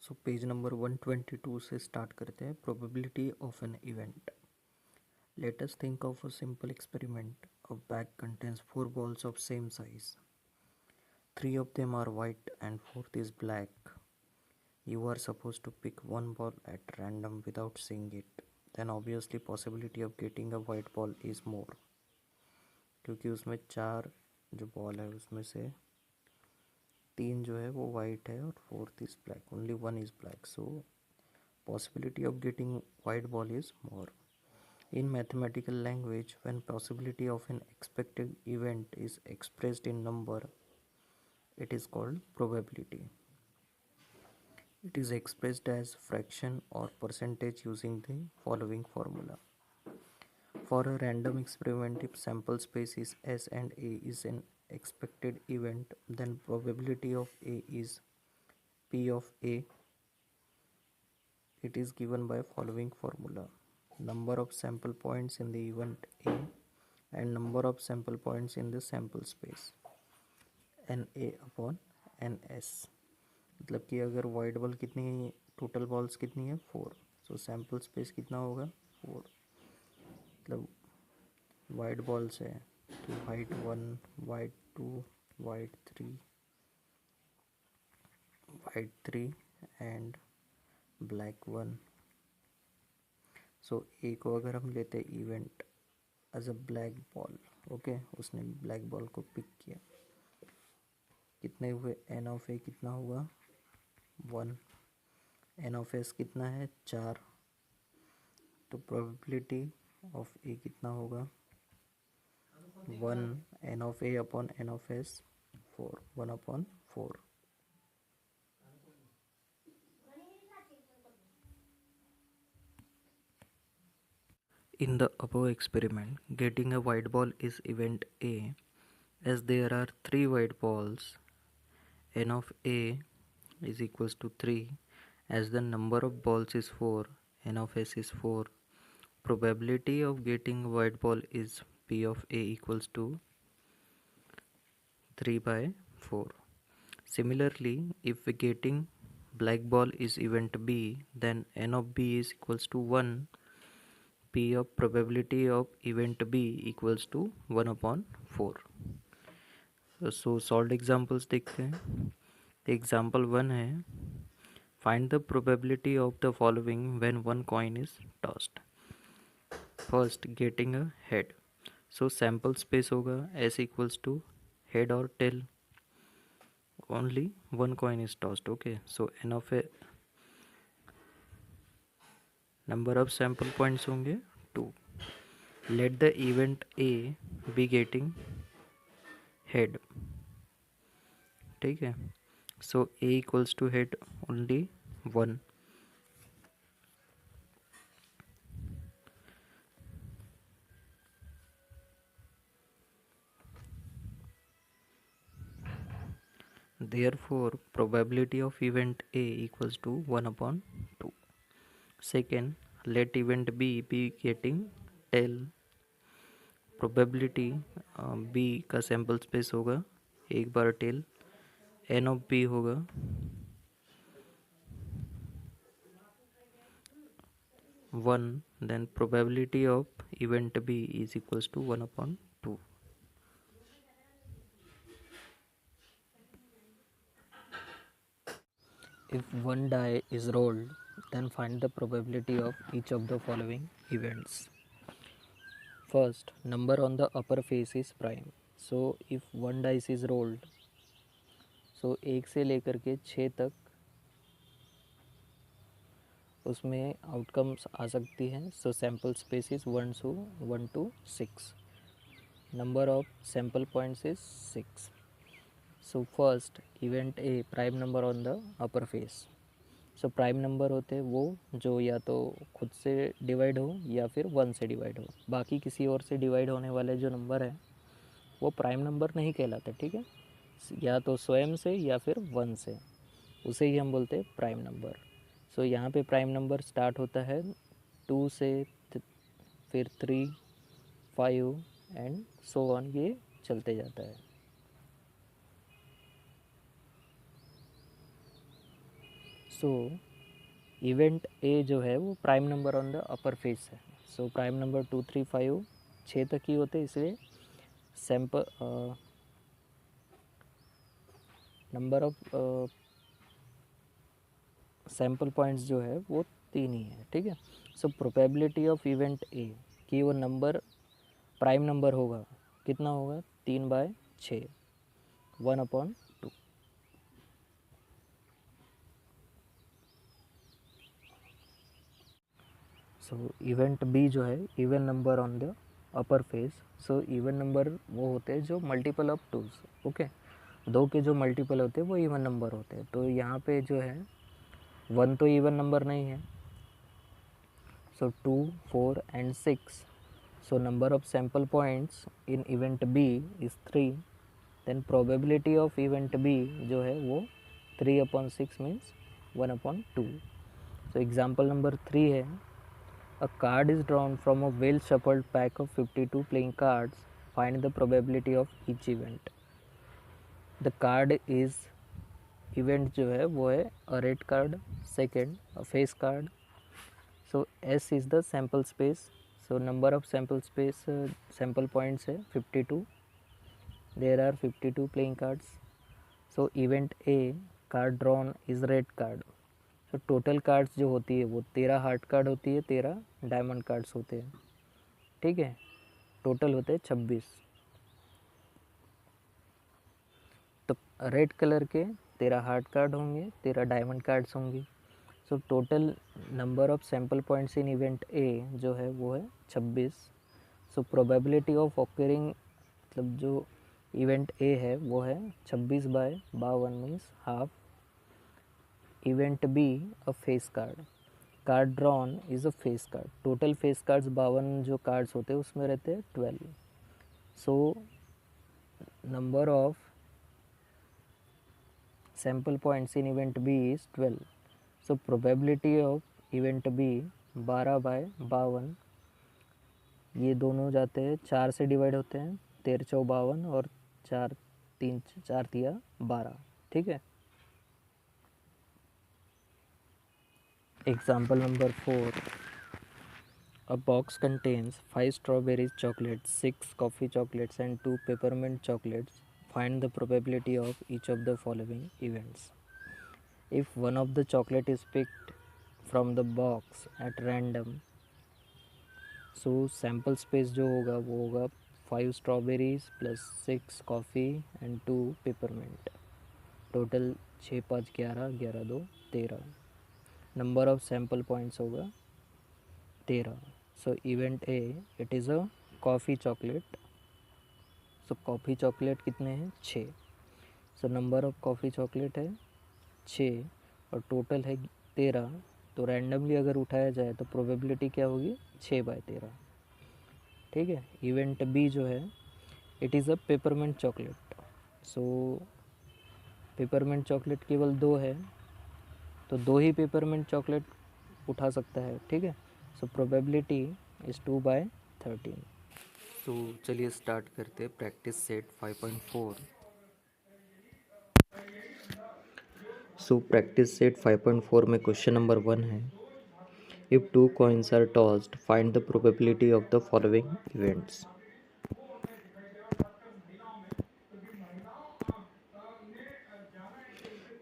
So page number 122 से start करते हैं. Probability of an event. Let us think of a simple experiment. A bag contains 4 balls of same size. 3 of them are white and 4th is black. You are supposed to pick one ball at random without seeing it. Then obviously possibility of getting a white ball is more. क्योंकि उसमें 4 जो ball है उसमें से 3 जो है वो white है और 4th is black. Only 1 is black. So possibility of getting white ball is more. In mathematical language, when possibility of an expected event is expressed in number, it is called probability. It is expressed as fraction or percentage using the following formula. For a random experiment, if sample space is S and A is an expected event, then probability of A is P of A. It is given by following formula. Number of sample points in the event A and number of sample points in the sample space NA upon NS. मतलब कि अगर white ball कितनी, total balls कितनी है 4, सो sample space कितना होगा 4. मतलब white balls है तो white 1, white 2, white 3, white 3 and black 1. So A को अगर हम लेते हैं event as a black ball, okay, उसने ब्लैक बॉल को पिक किया. कितने हुए, एन ऑफ ए कितना हुआ 1, एन ऑफ एस कितना है 4. तो प्रोबेबिलिटी ऑफ ए कितना होगा 1, N of A upon N of S 4, 1 upon 4. In the above experiment, getting a white ball is event A. As there are 3 white balls, n of A is equals to 3. As the number of balls is 4, n of S is 4. Probability of getting a white ball is P of A equals to 3 by 4. Similarly, if getting black ball is event B, then n of B is equals to 1. P of probability of event B equals to 1 upon 4. So solved examples देखते हैं. Example 1 है, find the probability of the following when one coin is tossed. First, getting a head. So sample space होगा S equals to head or tail. Only one coin is tossed. Okay, so n of a number of sample points होंगे 2. Let the event A be getting head. ठीक है, सो A equals to head only 1. Therefore, probability of event A equals to 1 upon 2. Second, let event B be getting tail. Probability B का sample space होगा एक बार tell, n of B होगा 1. Then probability of event B is equals to 1 upon 2. If one die is rolled, then find the probability of each of the following events. First, number on the upper face is prime. So if one dice is rolled, so 1 से लेकर के 6 तक उसमें outcomes आ सकती हैं. So sample space is 1 to 6. Number of sample points is 6. So first event A, prime number on the upper face. So prime number होते हैं वो जो या तो खुद से डिवाइड हो या फिर 1 से डिवाइड हो. बाकी किसी और से डिवाइड होने वाले जो नंबर है वो प्राइम नंबर नहीं कहलाते. ठीक है, या तो स्वयं से या फिर 1 से, उसे ही हम बोलते हैं प्राइम नंबर. सो यहाँ पे प्राइम नंबर स्टार्ट होता है 2 से, फिर 3, 5 एंड सो ऑन, ये चलते जाता है. सो सो इवेंट ए जो है वो prime number on the upper face है. सो प्राइम नंबर 2, 3, 5 6 तक ही होते, इसलिए sample number of sample points जो है वो 3 ही है. ठीक है. So probability of event A कि वो नंबर प्राइम नंबर होगा, कितना होगा? 3/6, 1/2. सो इवेंट बी जो है even number on the upper face. So even number वो होते हैं जो मल्टीपल ऑफ 2. ओके, 2 के जो मल्टीपल होते हैं वो इवन नंबर होते हैं. तो यहाँ पे जो है 1 तो इवन नंबर नहीं है. So 2, 4 and 6. So number of sample points in event B is 3. Then probability of event B जो है वो 3/6 मीन्स 1/2. सो एग्जाम्पल नंबर 3 है, a card is drawn from a well shuffled pack of 52 playing cards. Find the probability of each event. The card is event जो है वो है a red card, second a face card. So S is the sample space. So number of sample space sample points है 52. There are 52 playing cards. So event A card drawn is red card. तो total cards जो होती है वो 13 heart card होती है, 13 diamond cards होते हैं. ठीक है, टोटल होते हैं 26. तो रेड कलर के 13 हार्ट कार्ड होंगे, 13 डायमंड कार्ड्स होंगी. सो total number of sample points in event ए जो है वो है 26. सो प्रोबेबिलिटी ऑफ ऑकरिंग मतलब जो इवेंट ए है वो है 26/52 means half. Event B a face card. Card drawn is a face card. Total face cards 52 जो कार्ड्स होते हैं उसमें रहते हैं 12. So number of sample points in event B is 12. So probability of event B 12/52. ये दोनों जाते हैं 4 से डिवाइड होते हैं, 13 चौ 52 और 4 3 4 तिया 12. ठीक है. Example number 4. A box contains 5 strawberries chocolates, 6 coffee chocolates and 2 peppermint chocolates. Find the probability of each of the following events. If one of the chocolate is picked from the box at random, so sample space जो होगा वो होगा 5 strawberries plus 6 coffee and 2 peppermint. Total 6 5 11 11 2 13. Number of sample points होगा 13. सो event A it is a coffee chocolate. So coffee chocolate कितने हैं? 6. So number of coffee chocolate है 6 और total है 13. तो रैंडमली अगर उठाया जाए तो प्रोबेबिलिटी क्या होगी? 6/13. ठीक है. इवेंट बी जो है it is a peppermint chocolate. So peppermint chocolate केवल 2 है, तो 2 ही पेपरमेंट चॉकलेट उठा सकता है. ठीक है. So probability is 2/13. तो चलिए स्टार्ट करते हैं practice set 5.4. So practice set 5.4 में क्वेश्चन नंबर 1 है, if 2 coins are tossed find the probability of the following events.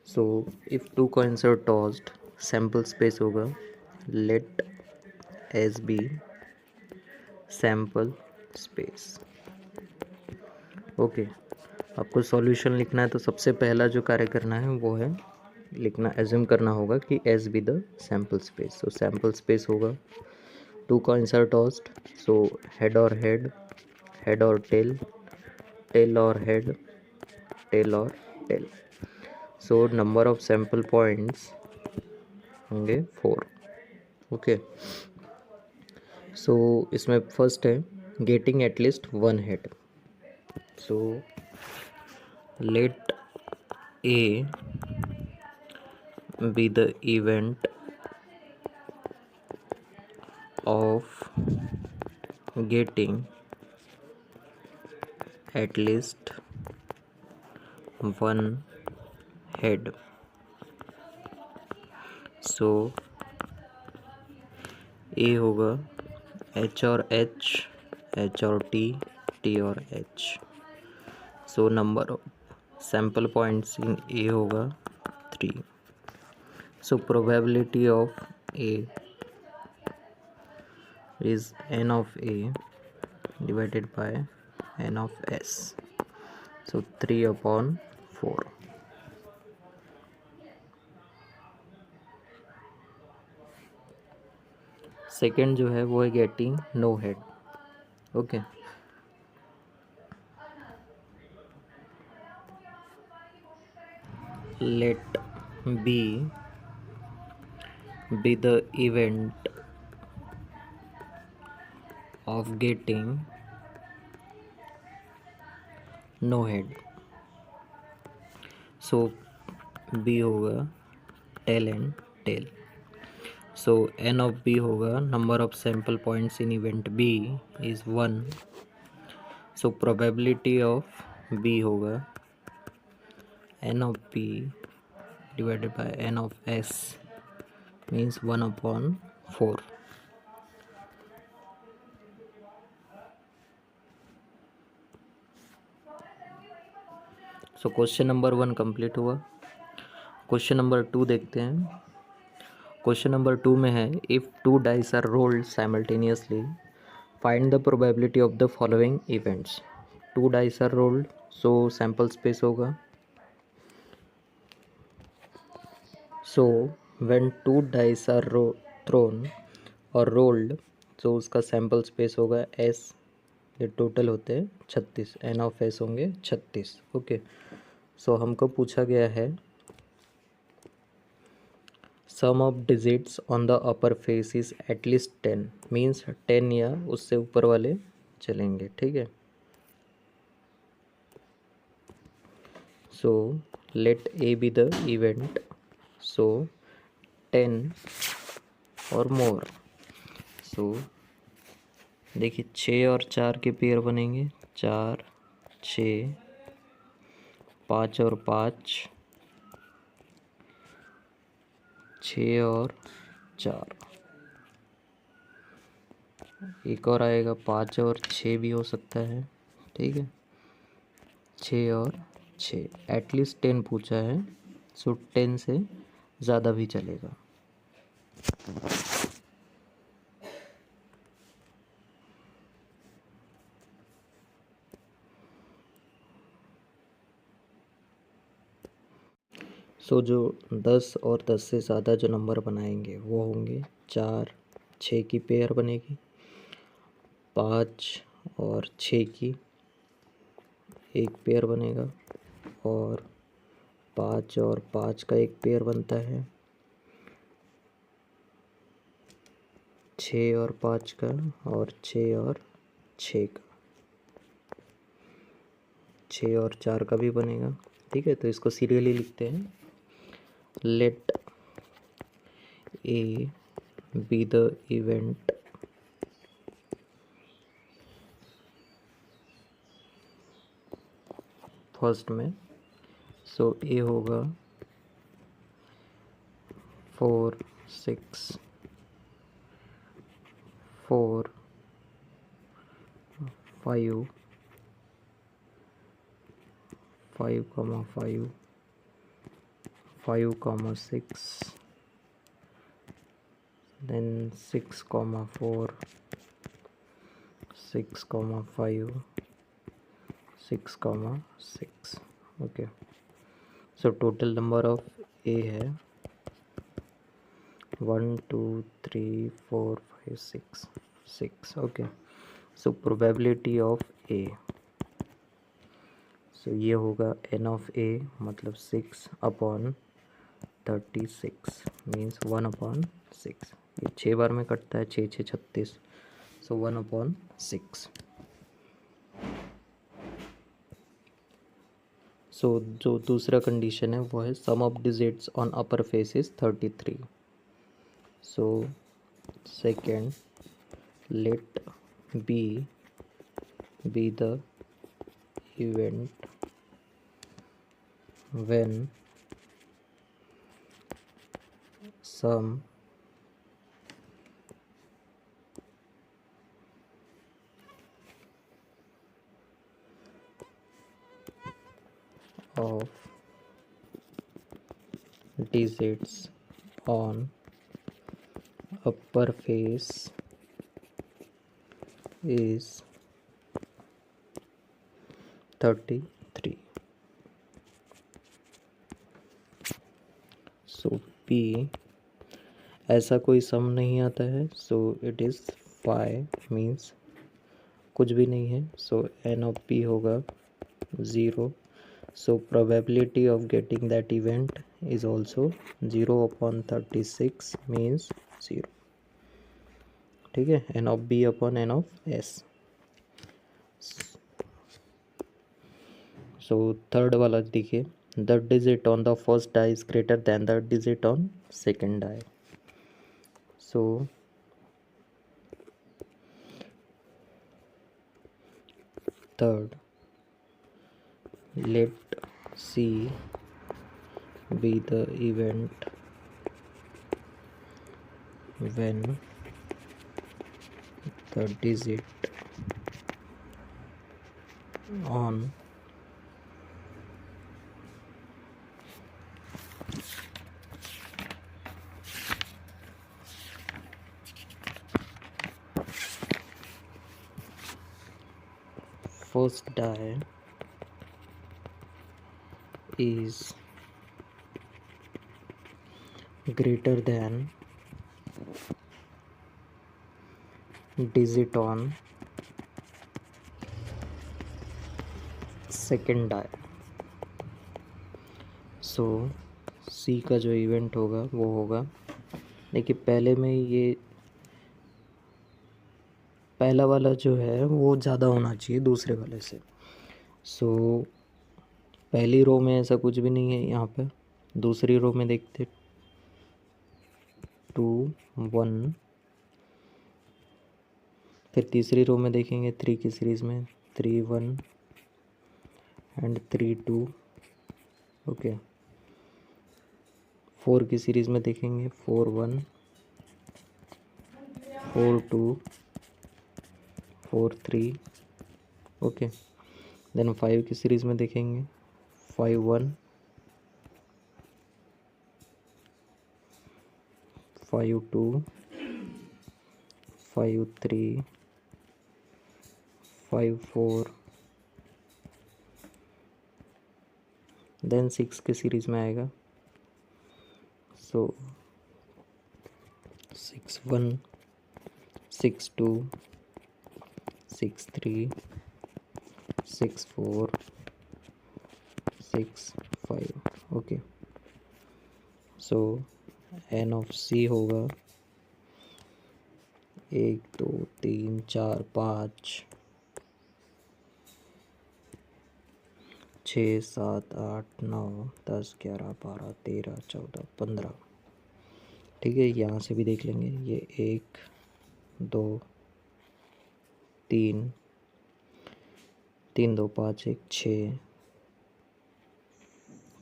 So if 2 coins are tossed sample space होगा let S be sample space. Okay, आपको solution लिखना है तो सबसे पहला जो कार्य करना है वो है लिखना, एज्यूम करना होगा कि S be the sample space. So sample space होगा 2 coins are tossed. So head और हेड, हेड और टेल, टेल और हेड, टेल और tail. So number of sample points होंगे 4. ओके. सो इसमें फर्स्ट है getting at least 1 head. So let A be the event of getting at least 1 head. So A होगा H और H, H और T और H. So number of sample points in A होगा 3। So probability of A is n of a divided by n of s, so 3/4। Second जो है वो है getting no head. Okay, let B the event of getting no head। so b होगा tail and tail। so n of b होगा number of sample points in event b is 1। so probability of b होगा n of b divided by n of s means 1/4। So question number 1 complete हुआ। Question number 2 देखते हैं। Question number 2 में है if 2 dice are rolled simultaneously find the probability of the following events. 2 dice are rolled, so sample space होगा। So when 2 dice are thrown और rolled, so उसका sample space होगा S. ये total होते हैं 36, N of S होंगे 36। Okay, सो हमको पूछा गया है sum of digits on the upper face is at least 10, means 10 या उससे ऊपर वाले चलेंगे। ठीक है, so let A B the event, so 10 और मोर। सो देखिए 6 और 4 के पेयर बनेंगे, 4 6, 5 और 5, 6 और 4, एक और आएगा 5 और 6 भी हो सकता है। ठीक है, 6 और 6, एटलीस्ट 10 पूछा है, सो 10 से ज़्यादा भी चलेगा। सो जो 10 और 10 से ज़्यादा जो नंबर बनाएंगे वो होंगे 4 6 की पेयर बनेगी, 5 और 6 की एक पेयर बनेगा, और 5 और 5 का एक पेयर बनता है, 6 और 5 का, और 6 और 6 का, 6 और 4 का भी बनेगा। ठीक है, तो इसको सीरियली लिखते हैं। Let A B the event first में, सो ए होगा 4 6 4 5 5 5 5 6, then 6 4 6 5 6 6। Okay, so total number of A है 1 2 3 4 5 6 6। Okay, so probability of A, so ये होगा एन ऑफ ए मतलब 6/36 मीन्स 1/6। ये 6 बार में कटता है, 6 6 36, सो 1/6। सो जो दूसरा कंडीशन है वो है sum of digits on upper face is 33। So second, let B the event when sum of digits on upper face is 33. So P ऐसा कोई सम नहीं आता है, सो इट इज़ 5 मीन्स कुछ भी नहीं है, सो एन ऑफ पी होगा 0. So probability of getting that event is also 0/36 means 0. ठीक है, N of B upon N of S. So third वाला देखिए, the digit on the first die is greater than the digit on second die. So third, let C be the event when the digit on first die is greater than digit on second die. सो सी का जो event होगा वो होगा, देखिए पहले में ये पहला वाला जो है वो ज़्यादा होना चाहिए दूसरे वाले से. सो पहली रो में ऐसा कुछ भी नहीं है यहाँ पे. दूसरी रो में देखते 2 1, फिर तीसरी रो में देखेंगे 3 की सीरीज़ में 3 1 एंड 3 2. ओके, 4 की सीरीज़ में देखेंगे 4 1 4 2 4 3. ओके, देन 5 की सीरीज़ में देखेंगे 5 1 5 2 5 3 5 4. देन 6 के सीरीज़ में आएगा, सो 6 1 6 2 6 3 6 4 6 5. ओके, सो एन ऑफ सी होगा 1 2 3 4 5 6 7 8 9 10 11 12 13 14 15. ठीक है, यहाँ से भी देख लेंगे, ये 1 2 3 3 2 5 1 6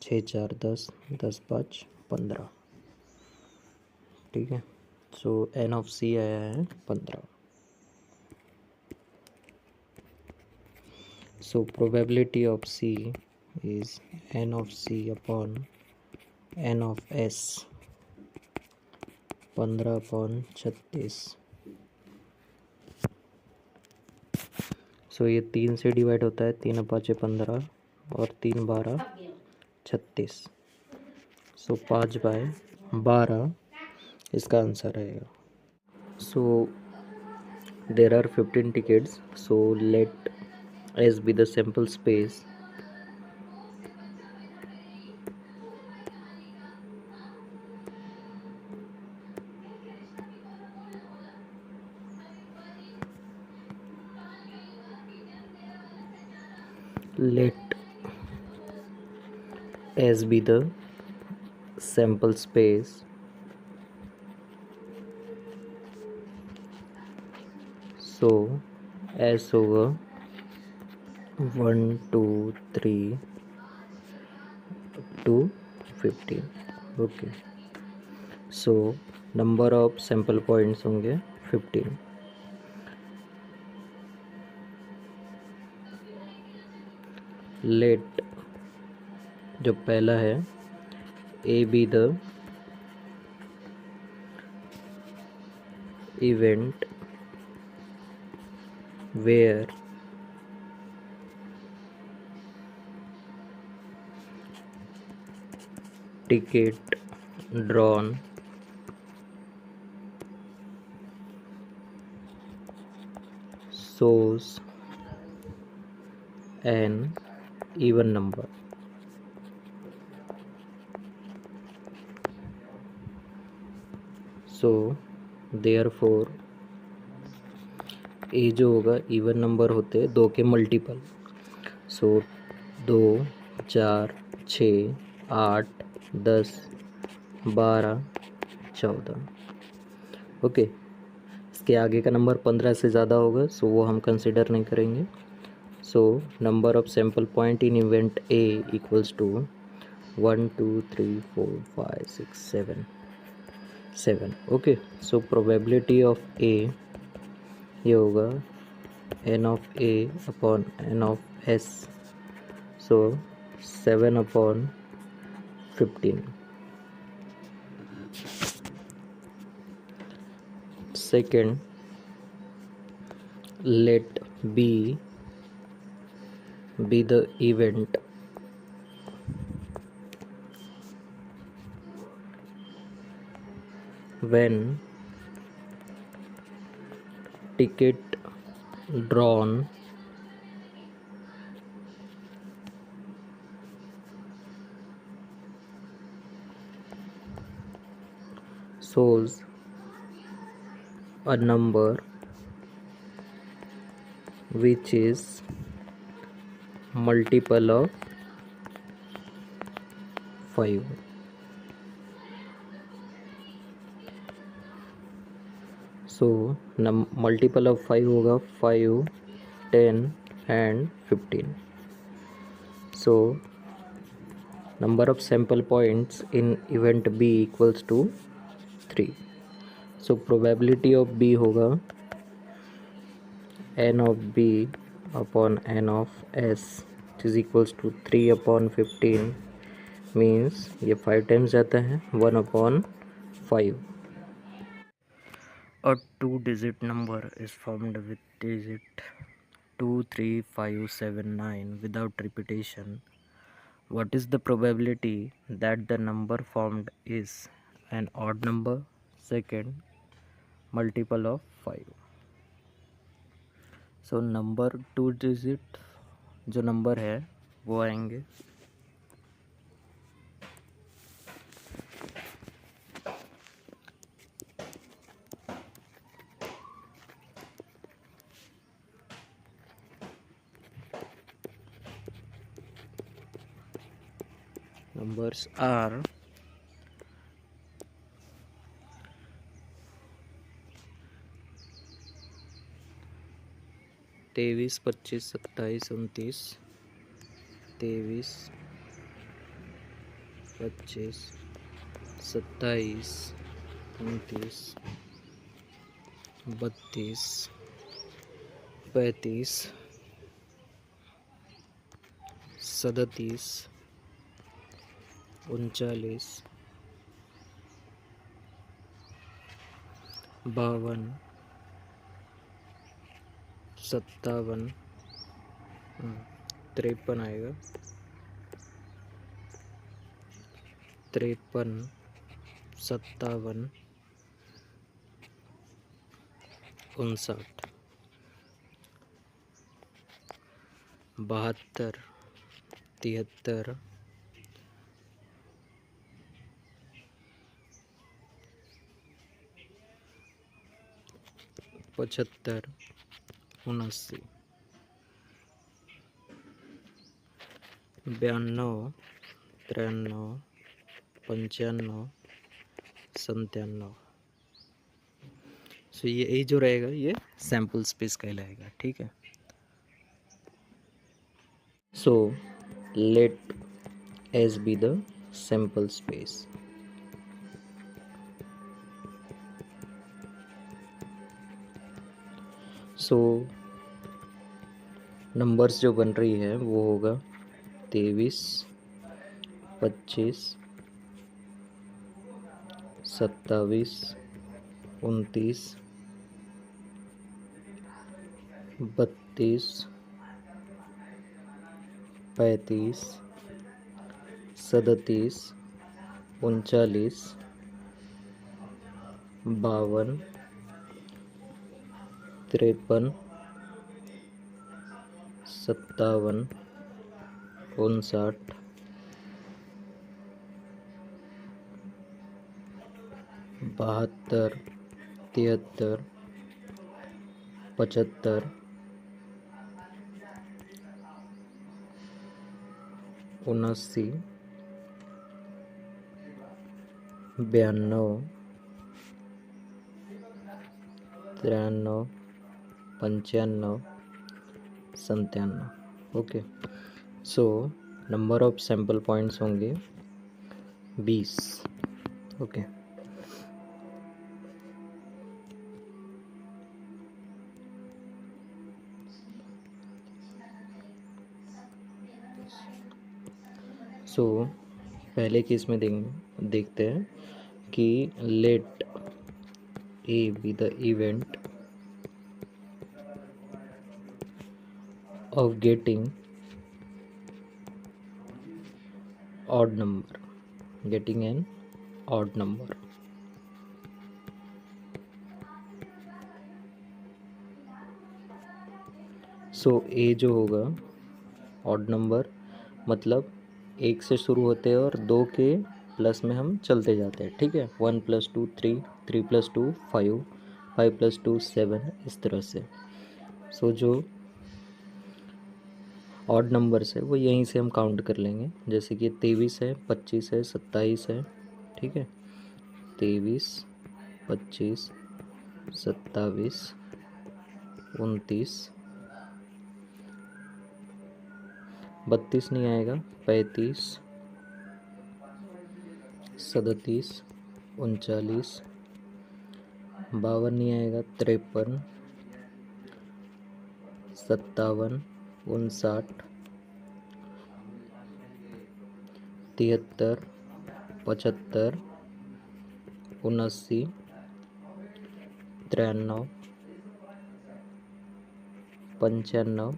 6 4 10 10 5 15. ठीक है, सो एन ऑफ सी आया है 15. So probability of C is n of C upon n of S 15/36. सो ये 3 से डिवाइड होता है, 3 5 15 और 3 12 36. सो 5/12 इसका आंसर रहेगा. So there are 15 tickets, so let S be the sample space let S be the sample space so S होगा 1 2 3 to 15. ओके, so number of sample points होंगे 15. लेट जो पहला है A B the event where ticket drawn shows an even number. So therefore A जो होगा even number होते हैं दो के मल्टीपल. सो 2, 4, 6, 8, 10, 12, 14. ओके. इसके आगे का नंबर 15 से ज़्यादा होगा सो वो हम कंसिडर नहीं करेंगे. So number of sample point in event A equals to 1, 2, 3, 4, 5, 6, 7. Okay. So probability of A ये होगा N of A upon N of S. So 7 upon 15. Second, let B be the event when ticket drawn shows a number which is multiple of 5. So multiple of 5 होगा 5, 10 and 15. So number of sample points in event B equals to 3. So probability of B होगा n of B upon n of S which is equals to 3 upon 15 means ये 5 times जाता है 1 upon 5. A 2-digit number is formed with digit 2, 3, 5, 7, 9 without repetition. What is the probability that the number formed is an odd number? Second, multiple of 5. So number 2 digit जो number है वो आएंगे numbers are 23, 25, 27, 29. 23, 25, 27, 29, 32, 35, 37, 39, 52, 57, 53 आएगा 53, 57, 59, 72, 73, 75, 79, 92, 93, 95, 97. सो ये जो रहेगा ये sample space कहलाएगा. ठीक है. So late S be the sample space. So numbers जो बन रही है वो होगा 23, 25, 27, 29, 32, 35, 37, 39, 52, 53, 57, 59, 72, 73, 75, 79, 92, 93, 95, 97। Okay, so number of sample points होंगे 20। ओके, सो पहले केस में देखते हैं कि let A B the event of getting odd number, getting an odd number। So A जो होगा ऑड नंबर, मतलब एक से शुरू होते हैं और दो के प्लस में हम चलते जाते हैं, ठीक है। 1 + 2 3, 3 + 2 5, 5 + 2 7, इस तरह से। सो जो ऑड नंबर्स है वो यहीं से हम काउंट कर लेंगे, जैसे कि 23 है, 25 है, 27 है, ठीक है। 23, 25, 27, 29, 32 नहीं आएगा, 35, 37, 39, 52 नहीं आएगा, 53, 57, 59, 73, 75, 79, 93, 95,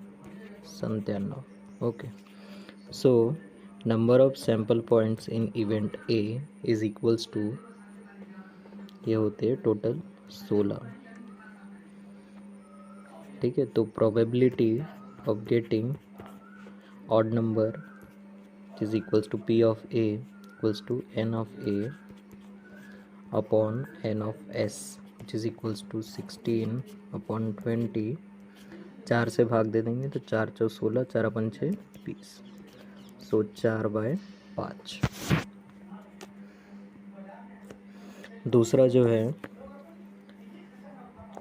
97। Okay, so number of sample points in event A is equals to, ये होते हैं टोटल 16, ठीक है। तो probability of getting odd number is equals to P of A equals to N of A upon N of S, which is equals to 16 upon 20। 4 से भाग दे देंगे तो 4 × 4 = 16, 4 × 5 = 20, सो 4/5। दूसरा जो है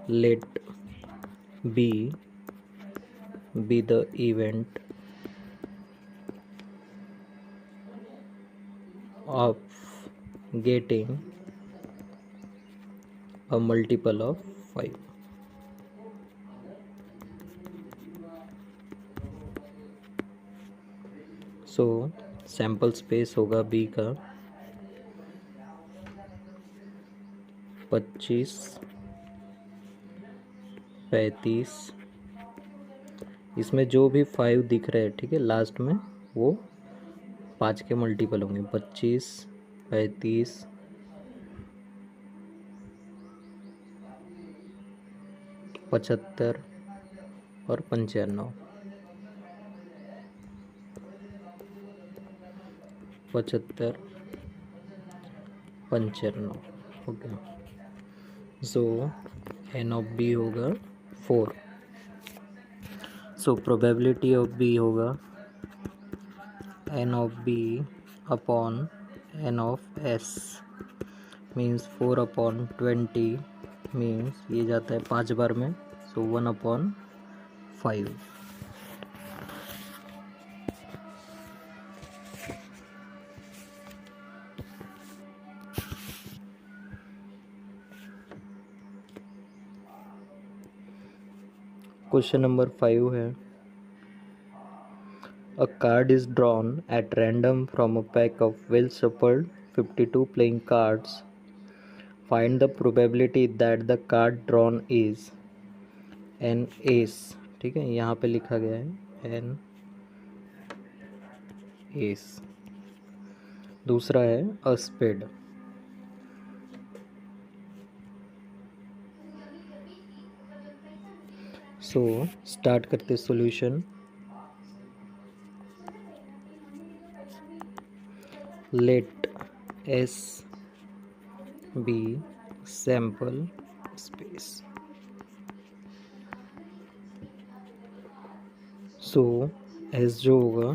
let B be the event of getting a multiple of 5। So sample space होगा B का 25, 35, इसमें जो भी 5 दिख रहे हैं, ठीक है, लास्ट में वो 5 के मल्टीपल होंगे, 25, 35, 75 और 95। 75, 95। Okay, so N of B होगा 4। सो प्रोबेबिलिटी ऑफ बी होगा N of B upon N of S, means 4/20 means ये जाता है 5 बार में, सो 1/5। क्वेश्चन नंबर 5 है, a card is drawn at random from a pack of well shuffled 52 playing cards. Find the probability that the card drawn is an ace. ठीक है, यहाँ पे लिखा गया है an ace. दूसरा है a spade. सो स्टार्ट करते solution. Let S be sample space. So S जो होगा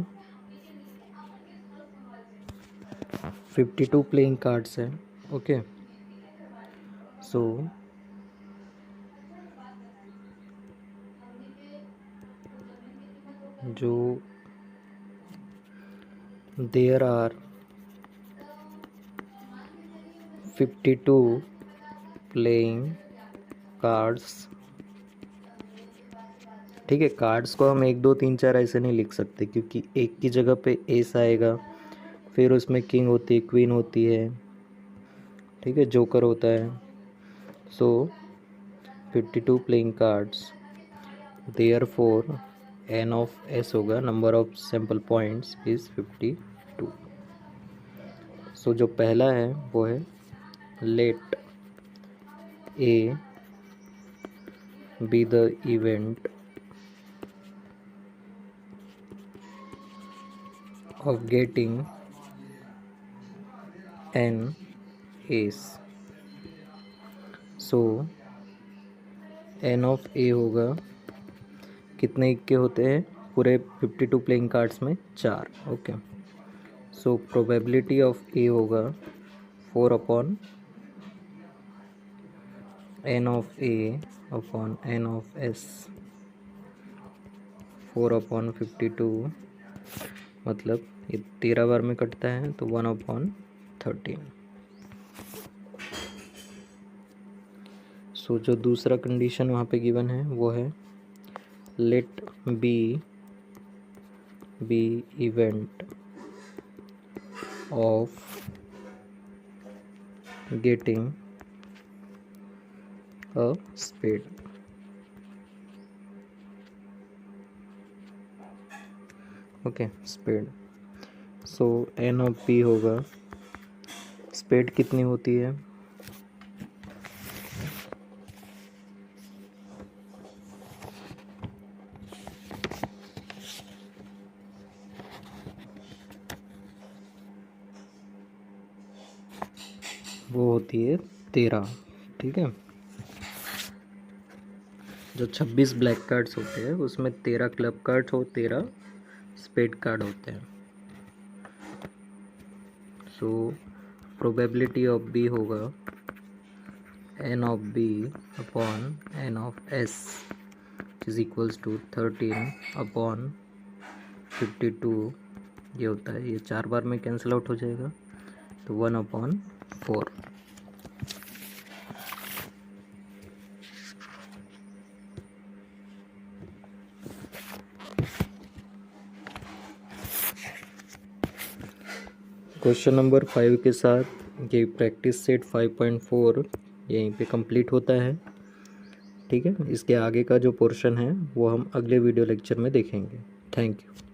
52 प्लेइंग कार्ड्स है. ओके, सो जो देयर आर 52 प्लेइंग कार्ड्स. ठीक है, कार्ड्स को हम 1 2 3 4 ऐसे नहीं लिख सकते, क्योंकि एक की जगह पे एस आएगा, फिर उसमें किंग होती है, क्वीन होती है, ठीक है, जोकर होता है. So 52 playing cards, therefore n of S होगा, number of sample points is 52. So जो पहला है वो है let A B the event of getting an ace. So n of a होगा, कितने के होते हैं पूरे 52 प्लेइंग कार्ड्स में? 4. Okay, so probability of a होगा 4 upon n of a upon n of s. 4 upon 52 मतलब ये 13 बार में कटता है, तो 1 अपॉन 13. सो जो दूसरा कंडीशन वहाँ पे गिवन है वो है let B event of getting a spade. Okay, spade. So N of P होगा, स्पेड कितनी होती है? वो होती है 13. ठीक है, जो 26 ब्लैक कार्ड्स होते हैं उसमें 13 क्लब कार्ड्स और 13 स्पेड कार्ड होते हैं. सो प्रोबेबिलिटी ऑफ बी होगा N of B upon N of S is equals to 13 upon 52. ये होता है, ये 4 बार में कैंसिल आउट हो जाएगा, तो 1 अपॉन 4. क्वेश्चन नंबर 5 के साथ ये प्रैक्टिस सेट 5.4 यहीं पे कंप्लीट होता है. ठीक है, इसके आगे का जो पोर्शन है वो हम अगले वीडियो लेक्चर में देखेंगे. Thank you.